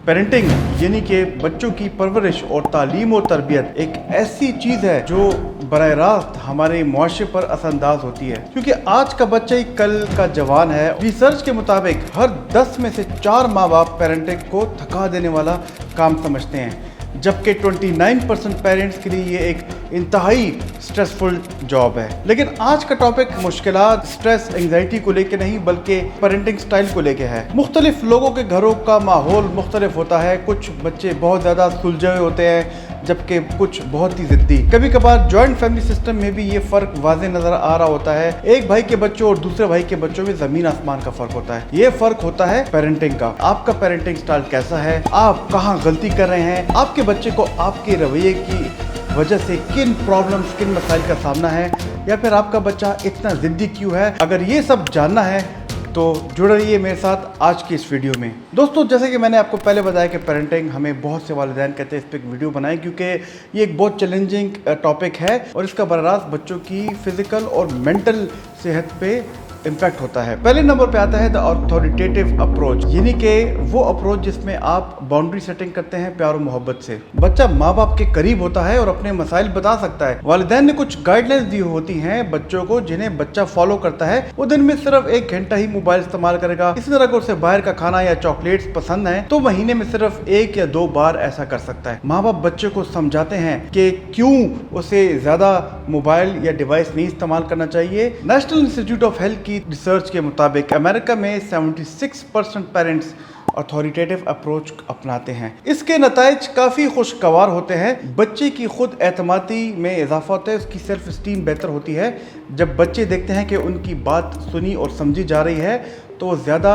Parenting यानी कि बच्चों की परवरिश और तालीम और तरबियत एक ऐसी चीज़ है जो बराह रास्त हमारे मुआशरे पर असरअंदाज होती है, क्योंकि आज का बच्चा ही कल का जवान है। रिसर्च के मुताबिक हर 10 में से 4 माँ बाप पेरेंटिंग को थका देने वाला काम समझते हैं, जबकि 29% पेरेंट्स के लिए ये एक इंतहाई स्ट्रेसफुल जॉब है। लेकिन आज का टॉपिक मुश्किलात, स्ट्रेस, एंजाइटी को लेके नहीं बल्कि पेरेंटिंग स्टाइल को लेके है। मुख्तलिफ लोगों के घरों का माहौल मुख्तलिफ होता है। कुछ बच्चे बहुत ज़्यादा सुलझे हुए होते हैं जबकि कुछ बहुत ही ज़िद्दी। कभी कभार जॉइंट फैमिली सिस्टम में भी ये फ़र्क वाज़े नज़र आ रहा होता है। एक भाई के बच्चों और दूसरे भाई के बच्चों में ज़मीन आसमान का फ़र्क होता है। ये फ़र्क होता है पेरेंटिंग का। आपका पेरेंटिंग स्टाइल कैसा है, आप कहाँ गलती कर रहे हैं, आपके बच्चे को आपके रवैये की वजह से किन प्रॉब्लम्स, किन मसाइल का सामना है, या फिर आपका बच्चा इतना ज़िद्दी क्यों है। अगर ये सब जानना है तो जुड़ रहिए मेरे साथ आज की इस वीडियो में। दोस्तों, जैसे कि मैंने आपको पहले बताया कि पेरेंटिंग, हमें बहुत से वालिदैन कहते हैं इस पर एक वीडियो बनाएं, क्योंकि ये एक बहुत चैलेंजिंग टॉपिक है और इसका बराह बच्चों की फिजिकल और मेंटल सेहत पे इम्पैक्ट होता है। पहले नंबर पे आता है द अथॉरिटेटिव अप्रोच, यानी कि वो अप्रोच जिसमें आप बाउंड्री सेटिंग करते हैं प्यार और मोहब्बत से। बच्चा माँ बाप के करीब होता है और अपने मसाइल बता सकता है। वालिदैन ने कुछ गाइडलाइंस दी होती हैं बच्चों को, जिन्हें बच्चा फॉलो करता है। वो दिन में सिर्फ 1 घंटा ही मोबाइल इस्तेमाल करेगा। इसी तरह अगर उसे बाहर का खाना या चॉकलेट्स पसंद है तो महीने में सिर्फ 1 या 2 बार ऐसा कर सकता है। माँ बाप बच्चे को समझाते हैं कि क्यों उसे ज्यादा मोबाइल या डिवाइस नहीं इस्तेमाल करना चाहिए। नेशनल इंस्टीट्यूट ऑफ हेल्थ की रिसर्च के मुताबिक अमेरिका में 76% पेरेंट्स अथॉरिटेटिव अप्रोच अपनाते हैं। इसके नताइज काफ़ी खुशगवार होते हैं। बच्चे की खुद एतमादी में इजाफा होता है, उसकी सेल्फ स्टीम बेहतर होती है। जब बच्चे देखते हैं कि उनकी बात सुनी और समझी जा रही है तो वो ज़्यादा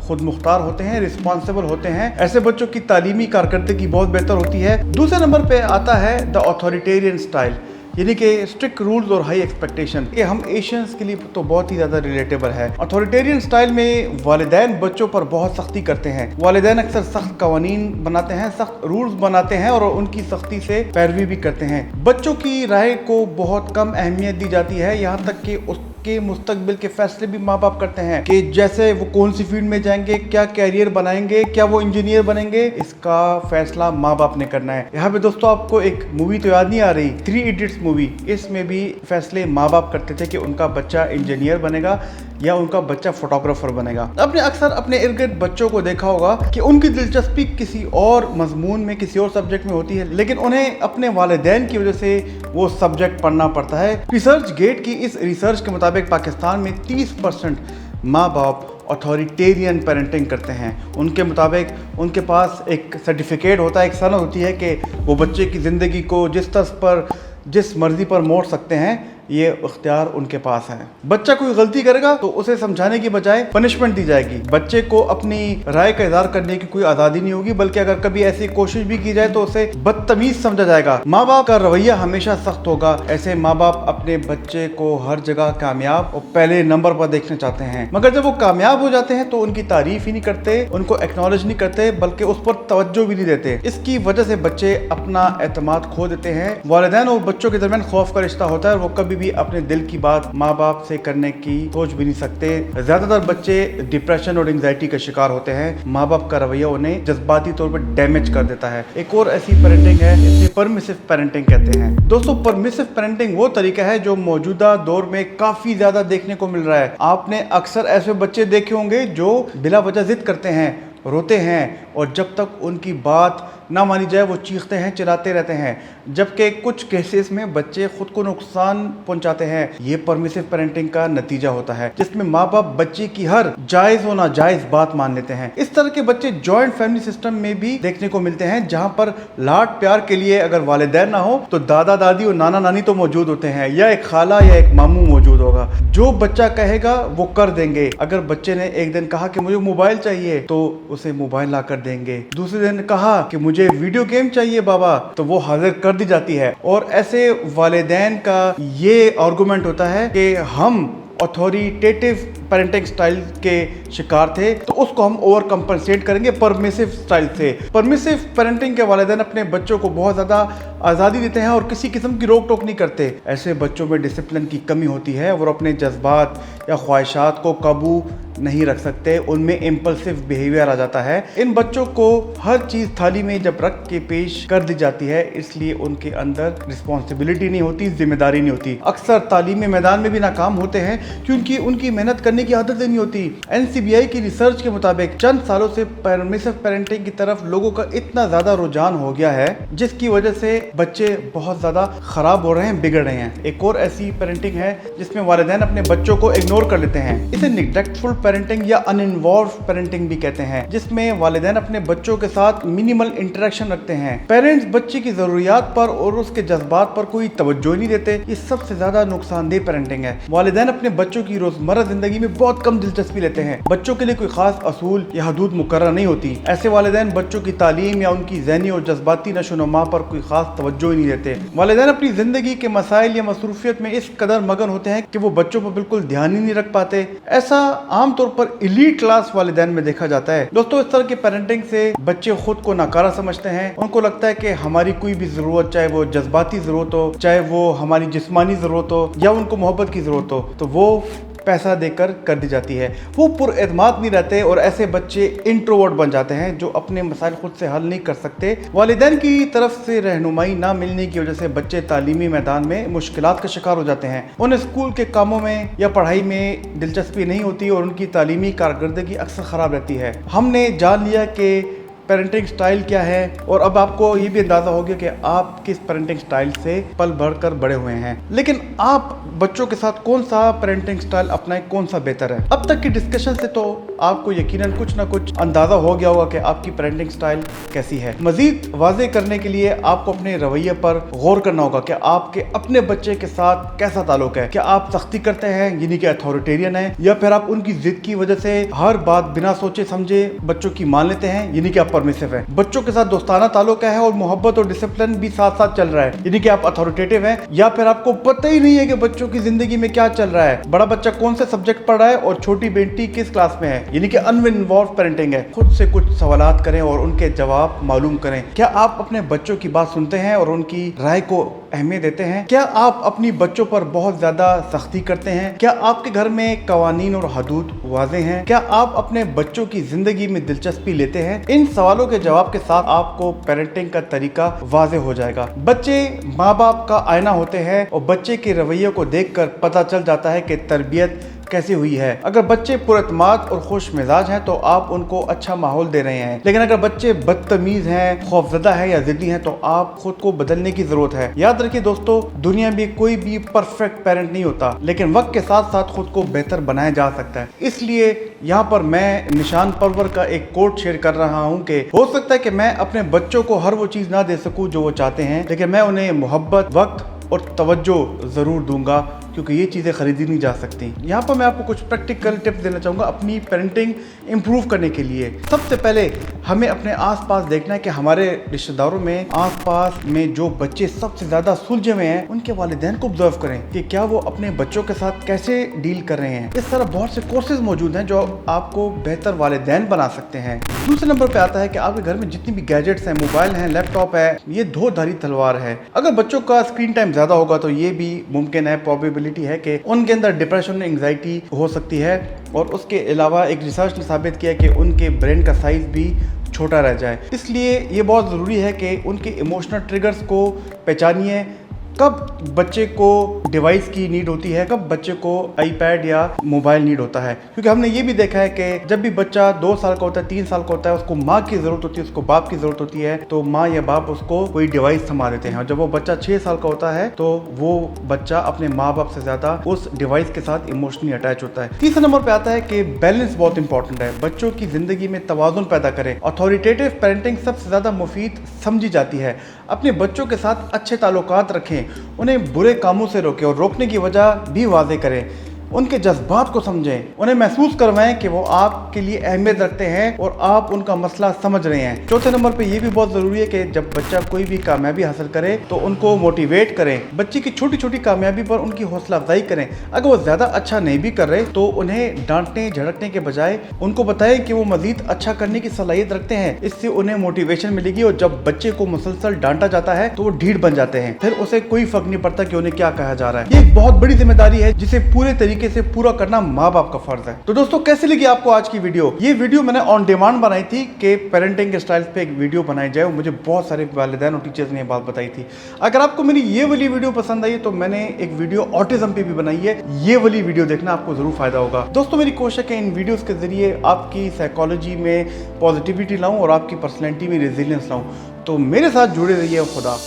खुद मुख्तार होते हैं, रिस्पॉन्सिबल होते हैं। ऐसे बच्चों की तालीमी कारकर्दगी बहुत बेहतर होती है। दूसरे नंबर पे आता है द अथॉरिटेरियन स्टाइल, यानी कि स्ट्रिक्ट रूल्स और हाई एक्सपेक्टेशन। ये हम एशियंस के लिए तो बहुत ही ज़्यादा रिलेटेबल है। अथॉरिटेरियन स्टाइल में वालिदैन बच्चों पर बहुत सख्ती करते हैं। वालिदैन अक्सर सख्त कवानीन बनाते हैं, सख्त रूल्स बनाते हैं और उनकी सख्ती से पैरवी भी करते हैं। बच्चों की राय को बहुत कम अहमियत दी जाती है, यहाँ तक कि के मुस्तकबिल के फैसले भी माँ बाप करते हैं कि जैसे वो कौन सी फील्ड में जाएंगे, क्या कैरियर बनाएंगे, क्या वो इंजीनियर बनेंगे, इसका फैसला माँ बाप ने करना है। यहाँ पे दोस्तों आपको एक मूवी तो याद नहीं आ रही, 3 इडियट्स मूवी, इसमें भी फैसले माँ बाप करते थे कि उनका बच्चा इंजीनियर बनेगा या उनका बच्चा फोटोग्राफर बनेगा। आपने अक्सर अपने इर्द गिर्द बच्चों को देखा होगा कि उनकी दिलचस्पी किसी और मजमून में, किसी और सब्जेक्ट में होती है, लेकिन उन्हें अपने वालिदैन की वजह से वो सब्जेक्ट पढ़ना पड़ता है। रिसर्च गेट की इस रिसर्च के मुताबिक पाकिस्तान में 30% माँ बाप अथॉरिटेरियन पेरेंटिंग करते हैं। उनके मुताबिक उनके पास एक सर्टिफिकेट होता है, एक सनद होती है कि वो बच्चे की ज़िंदगी को जिस तर्ज पर, जिस मर्जी पर मोड़ सकते हैं, ये इख्तियार उनके पास है। बच्चा कोई गलती करेगा तो उसे समझाने की बजाय पनिशमेंट दी जाएगी। बच्चे को अपनी राय का इज़हार करने की कोई आज़ादी नहीं होगी, बल्कि अगर कभी ऐसी कोशिश भी की जाए तो उसे बदतमीज समझा जाएगा। माँ बाप का रवैया हमेशा सख्त होगा। ऐसे माँ बाप अपने बच्चे को हर जगह कामयाब और पहले नंबर पर देखना चाहते हैं, मगर जब वो कामयाब हो जाते हैं तो उनकी तारीफ ही नहीं करते, उनको एक्नॉलेज नहीं करते, बल्कि उस पर तवज्जो भी नहीं देते। इसकी वजह से बच्चे अपना एतमाद खो देते हैं। वालिदैन और बच्चों के दरमियान खौफ का रिश्ता होता है और वो कभी भी अपने दिल की बात माँ बाप से करने की सोच भी नहीं सकते। ज्यादातर बच्चे डिप्रेशन और एंजाइटी का शिकार होते हैं। माँ बाप का रवैया उन्हें जज्बाती तौर पर डैमेज कर देता है। एक और ऐसी पेरेंटिंग है, इसे परमिसिव पेरेंटिंग कहते हैं। दोस्तों, परमिसिव पेरेंटिंग वो तरीका है जो मौजूदा दौर में काफी ज्यादा देखने को मिल रहा है। आपने अक्सर ऐसे बच्चे देखे होंगे जो बिला वजह जिद करते हैं, रोते हैं और जब तक उनकी बात ना मानी जाए वो चीखते हैं, चिल्लाते रहते हैं, जबकि कुछ केसेस में बच्चे खुद को नुकसान पहुंचाते हैं। ये परमिसिव पेरेंटिंग का नतीजा होता है, जिसमें माँ बाप बच्चे की हर जायज और नाजायज बात मान लेते हैं। इस तरह के बच्चे जॉइंट फैमिली सिस्टम में भी देखने को मिलते हैं, जहां पर लाड प्यार के लिए अगर वालिदैन ना हो तो दादा दादी और नाना नानी तो मौजूद होते हैं, या एक खाला या एक मामू मौजूद होगा। जो बच्चा कहेगा वो कर देंगे। अगर बच्चे ने एक दिन कहा कि मुझे मोबाइल चाहिए तो उसे मोबाइल ला कर देंगे। दूसरे दिन कहा कि मुझे वीडियो गेम चाहिए बाबा, तो वो हाजिर कर दी जाती है। और ऐसे वालिदैन का ये आर्गुमेंट होता है कि हम अथॉरिटेटिव पेरेंटिंग स्टाइल के शिकार थे तो उसको हम ओवर कंपनसेट करेंगे परमिसिव स्टाइल से। परमिसिव पेरेंटिंग के वालिदैन अपने बच्चों को बहुत ज़्यादा आज़ादी देते हैं और किसी किस्म की रोक टोक नहीं करते। ऐसे बच्चों में डिसिप्लिन की कमी होती है, वो अपने जज्बात या ख्वाहिशात को काबू नहीं रख सकते, उनमें इम्पल्सिव बिहेवियर आ जाता है। इन बच्चों को हर चीज़ थाली में जब रख के पेश कर दी जाती है, इसलिए उनके अंदर रिस्पॉन्सिबिलिटी नहीं होती, जिम्मेदारी नहीं होती। अक्सर तालीमी मैदान में भी नाकाम होते हैं क्योंकि उनकी मेहनत करने की आदत नहीं होती। NCBI की रिसर्च के मुताबिक चंद सालों से परमिसिव पेरेंटिंग की तरफ लोगों का इतना ज़्यादा रुझान हो गया है जिसकी वजह से बच्चे बहुत ज़्यादा ख़राब हो रहे हैं, बिगड़ रहे हैं। एक और ऐसी पेरेंटिंग है जिसमें वालिदैन अपने बच्चों को इग्नोर कर लेते हैं। इसे निग्लेक्टफुल पेरेंटिंग या अनइन्वॉल्व पेरेंटिंग भी कहते हैं, जिसमें वालिदैन अपने बच्चों के साथ मिनिमल इंटरेक्शन रखते हैं। पेरेंट्स बच्चे की ज़रूरियात पर और उसके जज्बात पर कोई तवज्जो नहीं देते। ये सबसे ज़्यादा नुकसानदेह पेरेंटिंग है। वालिदैन अपने बच्चों की रोज़मर्रा ज़िंदगी में बहुत कम दिलचस्पी लेते हैं। बच्चों के लिए कोई खास असूल या हदूद मुकर्रर नहीं होती। ऐसे वालिदैन बच्चों की तालीम या उनकी ज़हनी और जज्बाती नशोनुमा पर कोई खास तवज्जो ही नहीं देते। वालिदैन अपनी ज़िंदगी के मसाइल या मसरूफियत में इस कदर मगन होते हैं कि वो बच्चों पर बिल्कुल ध्यान ही नहीं रख पाते। ऐसा आमतौर पर एलीट क्लास वालिदैन में देखा जाता है। दोस्तों, इस तरह की पेरेंटिंग से बच्चे खुद को नाकारा समझते हैं। उनको लगता है कि हमारी कोई भी ज़रूरत, चाहे वो जज्बाती ज़रूरत हो, चाहे वो हमारी जिस्मानी ज़रूरत हो या उनको मोहब्बत की ज़रूरत हो, तो वो पैसा देकर कर दी जाती है। वो पुरएतमाद नहीं रहते और ऐसे बच्चे इंट्रोवर्ट बन जाते हैं जो अपने मसाइल खुद से हल नहीं कर सकते। वालिदैन की तरफ से रहनुमाई ना मिलने की वजह से बच्चे तालीमी मैदान में मुश्किलात का शिकार हो जाते हैं। उन्हें स्कूल के कामों में या पढ़ाई में दिलचस्पी नहीं होती और उनकी तालीमी कारकर्दगी अक्सर ख़राब रहती है। हमने जान लिया कि पेरेंटिंग स्टाइल क्या है और अब आपको ये भी अंदाज़ा हो गया कि आप किस पेरेंटिंग स्टाइल से पल भर कर बड़े हुए हैं। लेकिन आप बच्चों के साथ कौन सा पेरेंटिंग स्टाइल अपनाएं, कौन सा बेहतर है? अब तक की डिस्कशन से तो आपको यकीनन कुछ ना कुछ अंदाज़ा हो गया होगा कि आपकी पेरेंटिंग स्टाइल कैसी है। मज़ीद वाज़े करने के लिए आपको अपने रवैये पर गौर करना होगा कि आपके अपने बच्चे के साथ कैसा ताल्लुक है। क्या आप सख्ती करते हैं यानी कि अथॉरिटेरियन है, या फिर आप उनकी जिद की वजह से हर बात बिना सोचे समझे बच्चों की मान लेते हैं यानी कि आप परमिसिव है। बच्चों के साथ दोस्ताना ताल्लुक है और मोहब्बत और डिसिप्लिन भी साथ साथ चल रहा है यानी कि आप अथॉरिटेटिव हैं, या फिर आपको पता ही नहीं है कि बच्चों की जिंदगी में क्या चल रहा है, बड़ा बच्चा कौन से सब्जेक्ट पढ़ रहा है और छोटी बेटी किस क्लास में है, यानी कि अनइन्वॉल्व पेरेंटिंग है। खुद से कुछ सवालात करें और उनके जवाब मालूम करें। क्या आप अपने बच्चों की बात सुनते हैं और उनकी राय को अहमियत देते हैं? क्या आप अपनी बच्चों पर बहुत ज्यादा सख्ती करते हैं? क्या आपके घर में कवानीन और हदूद वाज़े हैं? क्या आप अपने बच्चों की जिंदगी में दिलचस्पी लेते हैं? इन सवालों के जवाब के साथ आपको पेरेंटिंग का तरीका वाज़े हो जाएगा। बच्चे माँ बाप का आईना होते हैं और बच्चे के रवैये को देखकर पता चल जाता है कि तरबियत कैसी हुई है। अगर बच्चे पुरएतमाद और खुश मिजाज हैं तो आप उनको अच्छा माहौल दे रहे हैं, लेकिन अगर बच्चे बदतमीज हैं, खौफजदा है या जिद्दी हैं तो आप खुद को बदलने की जरूरत है। याद रखिए दोस्तों, दुनिया में कोई भी परफेक्ट पेरेंट नहीं होता, लेकिन वक्त के साथ साथ खुद को बेहतर बनाया जा सकता है। इसलिए यहाँ पर मैं निशान परवर का एक कोट शेयर कर रहा हूँ कि हो सकता है कि मैं अपने बच्चों को हर वो चीज़ ना दे सकूँ जो वो चाहते हैं, लेकिन मैं उन्हें मोहब्बत, वक्त और तवज्जो ज़रूर दूंगा, क्योंकि ये चीज़ें खरीदी नहीं जा सकती। यहाँ पर मैं आपको कुछ प्रैक्टिकल टिप्स देना चाहूँगा अपनी पेरेंटिंग इम्प्रूव करने के लिए। सबसे पहले हमें अपने आसपास देखना है कि हमारे रिश्तेदारों में, आसपास में जो बच्चे सबसे ज़्यादा सुलझे हुए हैं, उनके वालिदैन को ऑब्जर्व करें कि क्या वो अपने बच्चों के साथ कैसे डील कर रहे हैं। इस तरह बहुत से कोर्सेज मौजूद हैं जो आपको बेहतर वालिदैन बना सकते हैं। दूसरे नंबर पर आता है कि आपके घर में जितनी भी गैजेट्स हैं, मोबाइल हैं, लैपटॉप है, ये दो धारी तलवार है। अगर बच्चों का स्क्रीन टाइम ज़्यादा होगा तो ये भी मुमकिन है, प्रोबेबिलिटी है कि उनके अंदर डिप्रेशन, एंग्जाइटी हो सकती है। और उसके अलावा एक रिसर्च ने साबित किया कि उनके ब्रेन का साइज भी छोटा रह जाए। इसलिए ये बहुत ज़रूरी है कि उनके इमोशनल ट्रिगर्स को पहचानिए। कब बच्चे को डिवाइस की नीड होती है, कब बच्चे को आईपैड या मोबाइल नीड होता है, क्योंकि हमने ये भी देखा है कि जब भी बच्चा 2 साल का होता है, 3 साल का होता है, उसको माँ की ज़रूरत होती है, उसको बाप की ज़रूरत होती है, तो माँ या बाप उसको कोई डिवाइस थमा देते हैं। और जब वो बच्चा 6 साल का होता है तो वो बच्चा अपने माँ बाप से ज़्यादा उस डिवाइस के साथ इमोशनली अटैच होता है। तीसरे नंबर पर आता है कि बैलेंस बहुत इंपॉर्टेंट है। बच्चों की ज़िंदगी में तवाज़ुन पैदा करें। अथॉरिटेटिव पेरेंटिंग सबसे ज़्यादा मुफीद समझी जाती है। अपने बच्चों के साथ अच्छे ताल्लुकात रखें, उन्हें बुरे कामों से रोकें और रोकने की वजह भी वाज़े करें। उनके जज्बात को समझें, उन्हें महसूस करवाएं कि वो आपके लिए अहमियत रखते हैं और आप उनका मसला समझ रहे हैं। चौथे नंबर पे ये भी बहुत ज़रूरी है कि जब बच्चा कोई भी कामयाबी हासिल करे तो उनको मोटिवेट करें। बच्चे की छोटी छोटी कामयाबी पर उनकी हौसला अफजाई करें। अगर वो ज़्यादा अच्छा नहीं भी कर रहे तो उन्हें डांटने झड़कने के बजाय उनको बताएं कि वो मजीद अच्छा करने की सलाहियत रखते हैं। इससे उन्हें मोटिवेशन मिलेगी और जब बच्चे को मुसलसल डांटा जाता है तो वो ढीठ बन जाते हैं, फिर उसे कोई फर्क नहीं पड़ता कि उन्हें क्या कहा जा रहा है। ये एक बहुत बड़ी जिम्मेदारी है जिसे पूरे तरीके से पूरा करना माँ बाप का फर्ज है। तो दोस्तों, कैसे लगी आपको आज की वीडियो? ये वीडियो मैंने ऑन डिमांड बनाई थी कि पेरेंटिंग स्टाइल्स पे एक वीडियो बनाई जाए और मुझे बहुत सारे वालिदैन और टीचर्स ने ये बात बताई थी। अगर आपको मेरी ये वाली वीडियो पसंद आई तो मैंने एक वीडियो ऑटिज्म पे भी बनाई है, ये वाली वीडियो देखना, आपको जरूर फायदा होगा। दोस्तों, मेरी कोशिश है इन वीडियोस के जरिए आपकी साइकोलॉजी में पॉजिटिविटी लाऊं और आपकी पर्सनैलिटी में रेजिलियंस लाऊं। तो मेरे साथ जुड़े रहिए। खुदा।